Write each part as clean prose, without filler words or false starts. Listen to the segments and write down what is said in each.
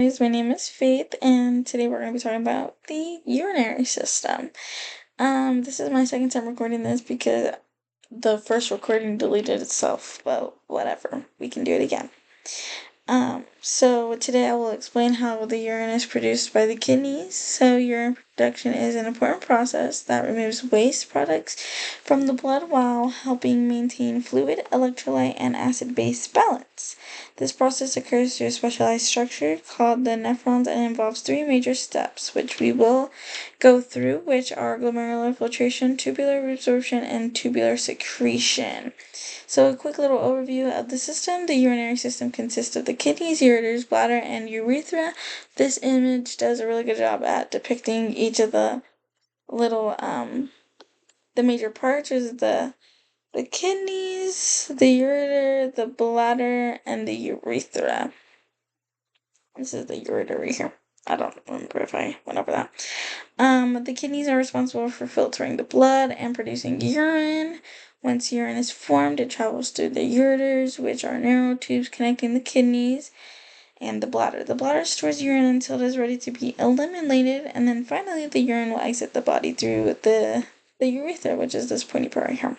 My name is Faith, and today we're going to be talking about the urinary system. This is my second time recording this because the first recording deleted itself, but whatever, we can do it again. So today I will explain how the urine is produced by the kidneys. So urine production is an important process that removes waste products from the blood while helping maintain fluid, electrolyte, and acid-base balance. This process occurs through a specialized structure called the nephrons and involves three major steps, which we will go through, which are glomerular filtration, tubular reabsorption, and tubular secretion. So a quick little overview of the system. The urinary system consists of the kidneys, ureters, bladder, and urethra. This image does a really good job at depicting each of the little, the major parts, is the kidneys, the ureter, the bladder, and the urethra. This is the ureter right here. I don't remember if I went over that. The kidneys are responsible for filtering the blood and producing urine. Once urine is formed, it travels through the ureters, which are narrow tubes connecting the kidneys and the bladder. The bladder stores urine until it is ready to be eliminated, and then finally the urine will exit the body through the urethra, which is this pointy part right here.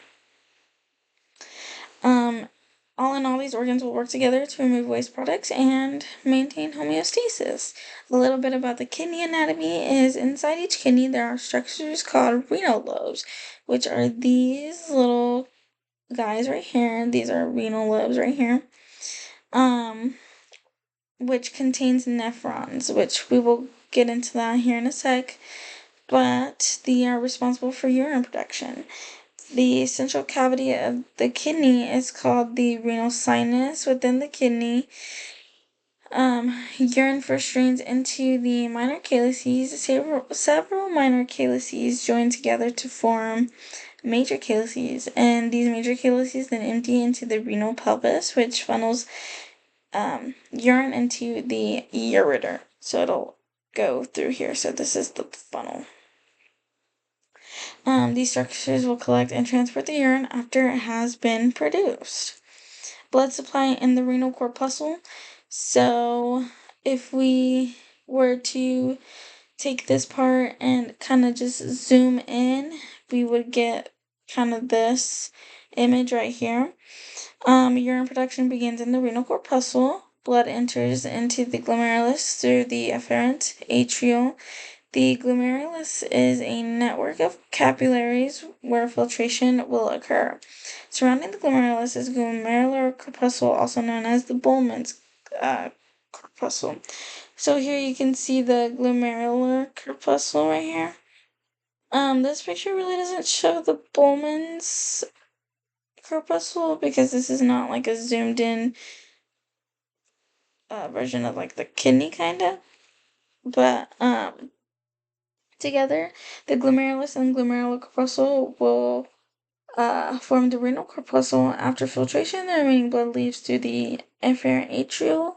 All in all, these organs will work together to remove waste products and maintain homeostasis. A little bit about the kidney anatomy is inside each kidney there are structures called renal lobes, which are these little guys right here. These are renal lobes right here. Which contains nephrons, which we will get into that here in a sec. But they are responsible for urine production. The central cavity of the kidney is called the renal sinus. Within the kidney, urine first drains into the minor calyces. Several minor calyces join together to form major calyces, and these major calyces then empty into the renal pelvis, which funnels urine into the ureter. So it'll go through here. So this is the funnel. These structures will collect and transport the urine after it has been produced. Blood supply in the renal corpuscle. So if we were to take this part and kind of just zoom in, we would get kind of this image right here. Urine production begins in the renal corpuscle. Blood enters into the glomerulus through the afferent atrial. The glomerulus is a network of capillaries where filtration will occur. Surrounding the glomerulus is glomerular corpuscle, also known as the Bowman's corpuscle. So here you can see the glomerular corpuscle right here. This picture really doesn't show the Bowman's corpuscle because this is not like a zoomed in version of like the kidney kinda. But together, the glomerulus and glomerular corpuscle will form the renal corpuscle. After filtration, the remaining blood leaves through the afferent atrial.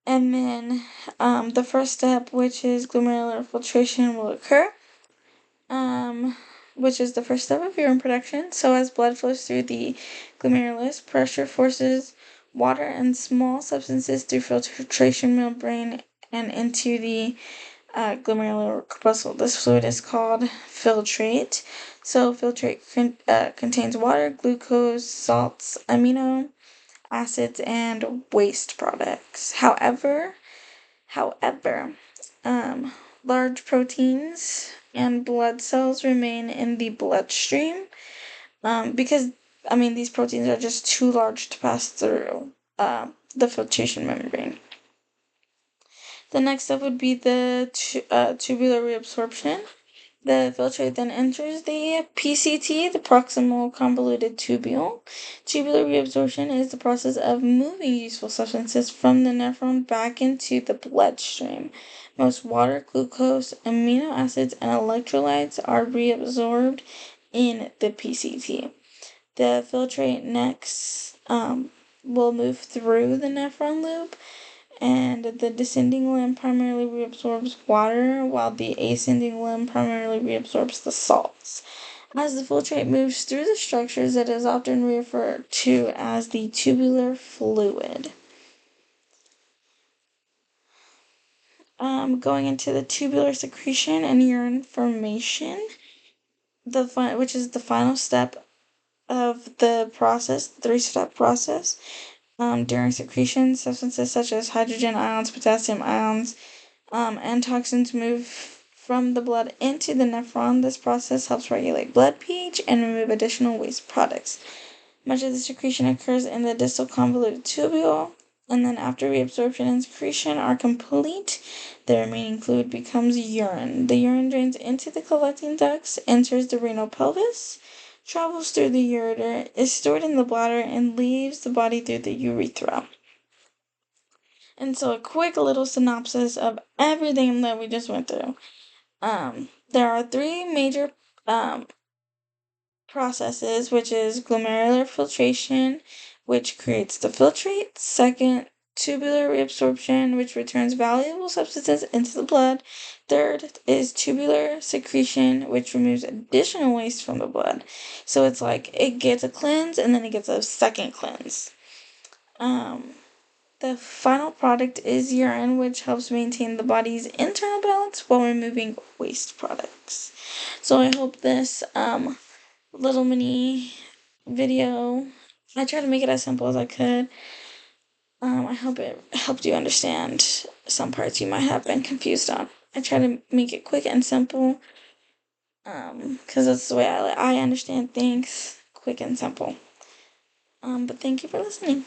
And then the first step, which is glomerular filtration, will occur, which is the first step of urine production. So as blood flows through the glomerulus, pressure forces water and small substances through filtration membrane and into the glomerular corpuscle. This fluid is called filtrate. So filtrate contains water, glucose, salts, amino acids, and waste products. However, large proteins and blood cells remain in the bloodstream because these proteins are just too large to pass through the filtration membrane. The next step would be the tubular reabsorption. The filtrate then enters the PCT, the proximal convoluted tubule. Tubular reabsorption is the process of moving useful substances from the nephron back into the bloodstream. Most water, glucose, amino acids, and electrolytes are reabsorbed in the PCT. The filtrate next will move through the nephron loop, and the descending limb primarily reabsorbs water, while the ascending limb primarily reabsorbs the salts. As the filtrate moves through the structures, it is often referred to as the tubular fluid. going into the tubular secretion and urine formation, which is the final step of the process, three-step process. During secretion, substances such as hydrogen ions, potassium ions, and toxins move from the blood into the nephron. This process helps regulate blood pH and remove additional waste products. Much of the secretion occurs in the distal convoluted tubule, and then after reabsorption and secretion are complete, the remaining fluid becomes urine. The urine drains into the collecting ducts, enters the renal pelvis, travels through the ureter, is stored in the bladder, and leaves the body through the urethra. And so, a quick little synopsis of everything that we just went through. There are three major processes, which is glomerular filtration, which creates the filtrate. Second, tubular reabsorption, which returns valuable substances into the blood. Third is tubular secretion, which removes additional waste from the blood. So it's like it gets a cleanse and then it gets a second cleanse. The final product is urine, which helps maintain the body's internal balance while removing waste products. So I hope this little mini video, I tried to make it as simple as I could. I hope it helped you understand some parts you might have been confused on. I try to make it quick and simple, because that's the way I understand things, quick and simple. But thank you for listening.